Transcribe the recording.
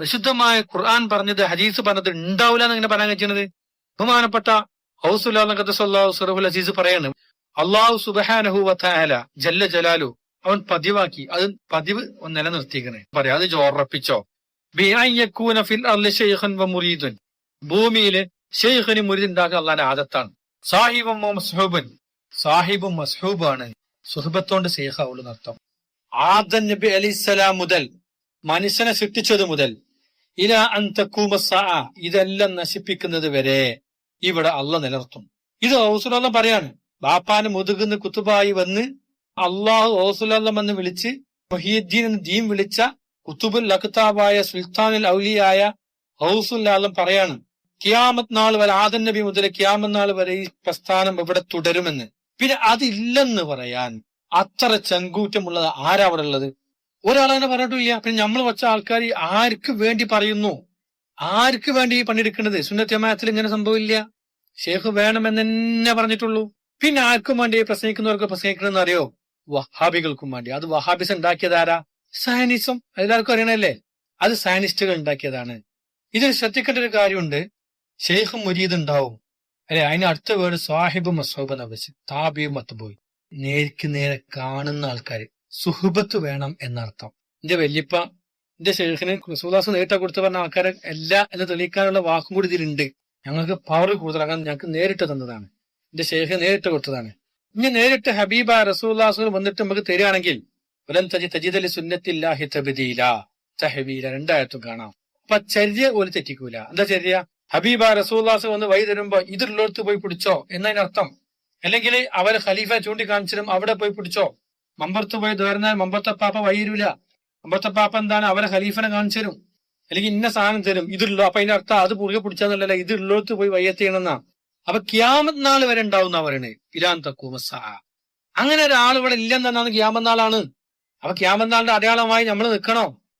പരിശുദ്ധമായ ഖുർആൻ പറഞ്ഞത് ഹദീസ് പറഞ്ഞത് ഉണ്ടാവില്ല എന്ന് ഇങ്ങനെ പറയാൻ കഴിയുന്നത്? ബഹുമാനപ്പെട്ട ഹൗസുൽ അസീസ് പറയാണ്, അള്ളാഹു സുബ്ഹാനഹു വ തആല ജല്ല ജലാലു അവൻ പതിവാക്കി, അത് പതിവ് നിലനിർത്തിക്കണേ പറയാം, അത് ഉറപ്പിച്ചോ. ഫിൽ അർളി ശൈഖൻ വ മുരീദുൻ, ഭൂമിയില് ശൈഖിന് മുരീദ് ഉണ്ടാക്കുക അള്ളാന്റെ ആദത്താണ്. സാഹിബും മസ്ഹൂബൻ, സാഹിബും മസ്ഹൂബാണ്, സുഹബത്തോണ്ട് ശൈഖാവുള്ളൂ എന്നർത്ഥം. ആദം നബി അലൈഹിസ്സലാം മുതൽ മനുഷ്യനെ സൃഷ്ടിച്ചത് മുതൽ ഇലാ അൻ തഖൂമ സ്സാഅ, ഇതെല്ലാം നശിപ്പിക്കുന്നത് വരെ ഇവിടെ അള്ളാഹ് നിലനിർത്തും. ഇത് റസൂലുള്ളാഹി പറയാണ്. ബാപ്പാന് മുതുകുന്ന് കുത്തുബായി വന്ന് അള്ളാഹു റസൂലുള്ളാഹി എന്ന് വിളിച്ച് മുഹീദ്ദീൻ എന്ന് ദീൻ വിളിച്ച കുത്തുബുൽ അഖ്താബായ സുൽത്താനുൽ ഔലിയായ റസൂലുള്ളാഹി പറയാണ്, ഖിയാമത്ത് നാൾ വരെ, ആദം നബി മുതൽ ഖിയാമത്ത് നാൾ വരെ ഈ പ്രസ്ഥാനം ഇവിടെ തുടരുമെന്ന്. പിന്നെ അതില്ലെന്ന് പറയാൻ അത്ര ചങ്കൂറ്റമുള്ളത് ആരാ അവിടെ ഉള്ളത്? ഒരാളങ്ങനെ പറഞ്ഞിട്ടില്ല. പിന്നെ നമ്മൾ വച്ച ആൾക്കാർ ആർക്ക് വേണ്ടി പറയുന്നു? ആർക്ക് വേണ്ടി പണിയെടുക്കുന്നത്? സുന്നത്ത് ജമാഅത്തിൽ ഇങ്ങനെ സംഭവമില്ല. ഷേഖ് വേണമെന്ന് തന്നെ പറഞ്ഞിട്ടുള്ളൂ. പിന്നെ ആർക്കും വേണ്ടി പ്രസംഗിക്കുന്നവർക്ക് പ്രസംഗിക്കണമെന്ന് അറിയോ? വഹാബികൾക്കും വേണ്ടി. അത് വഹാബിസ് ഉണ്ടാക്കിയതാരാ? സയനിസം. എല്ലാവർക്കും അറിയണല്ലേ, അത് സയനിസ്റ്റുകൾ ഉണ്ടാക്കിയതാണ്. ഇതിൽ ശ്രദ്ധിക്കേണ്ട ഒരു കാര്യമുണ്ട്, ഷെയ്ഖ് മുരീദ് ഉണ്ടാവും അല്ലെ, അതിന് അടുത്ത വേർഡ് സാഹിബ് മസ്ഹൂബ് എന്ന് വെച്ച് താബിയും മത്ബൂയി, നേർക്ക് നേരെ കാണുന്ന ആൾക്കാർ, സുഹബത്ത് വേണം എന്നർത്ഥം. എന്റെ വല്യപ്പ എന്റെ ഷെയ്ഖിന് റസൂലുള്ളാഹി നേരിട്ട കൊടുത്തു പറഞ്ഞ ആൾക്കാരെ എല്ലാ എന്ന് തെളിയിക്കാനുള്ള വാക്കും കൂടി ഇതിലുണ്ട്. ഞങ്ങൾക്ക് പവർ കൂടുതലാകാൻ ഞങ്ങൾക്ക് നേരിട്ട് തന്നതാണ്, എന്റെ ഷെയ്ഖ് നേരിട്ട് കൊടുത്തതാണ്. ഇനി നേരിട്ട് ഹബീബ റസൂലുള്ളാഹി വന്നിട്ട് നമുക്ക് തരികയാണെങ്കിൽ വലൻ തജിദലി സുന്നത്തില്ലാഹി തബ്ദീല തഹ്വീല, രണ്ടായത്തും കാണാം. അപ്പൊ ചര്യ ഒരു തെറ്റിക്കൂല. എന്താ ചര്യ? ഹബീബ റസൂലുള്ളാഹി വന്ന് വഴി തരുമ്പോ ഇതിലുള്ളടത്ത് പോയി പിടിച്ചോ എന്നതിനർത്ഥം. അല്ലെങ്കിൽ അവർ ഖലീഫ ചൂണ്ടിക്കാണിച്ചിരും അവിടെ പോയി പിടിച്ചോ. മമ്പർത്ത് പോയി ദ്വാരുന്നാൽ മമ്പർത്തപ്പാപ്പ വഴി തരൂല. മമ്പർത്തപ്പാപ്പ എന്താണ്? അവരെ ഖലീഫനെ കാണിച്ചു തരും, അല്ലെങ്കിൽ ഇന്ന സാധനം തരും, ഇതിലുള്ളൂ. അപ്പൊ അതിന്റെ അർത്ഥം അത് പുറകെ പിടിച്ചാന്നല്ല, ഇതിലുള്ളടത്ത് പോയി വയ്യത്തിയണമെന്നാ. അപ്പൊ ഖിയാമത്ത് നാൾ വരെ ഉണ്ടാവുന്ന പറയണേ ഇലാൻ തഖൂമ സ്സാഅ. അങ്ങനെ ഒരാൾ ഇവിടെ ഇല്ലെന്നാണ് ഖിയാമത്ത് നാളാണ്. അപ്പൊ ഖിയാമത്ത് നാളിന്റെ അടയാളമായി നമ്മൾ നിൽക്കണോ?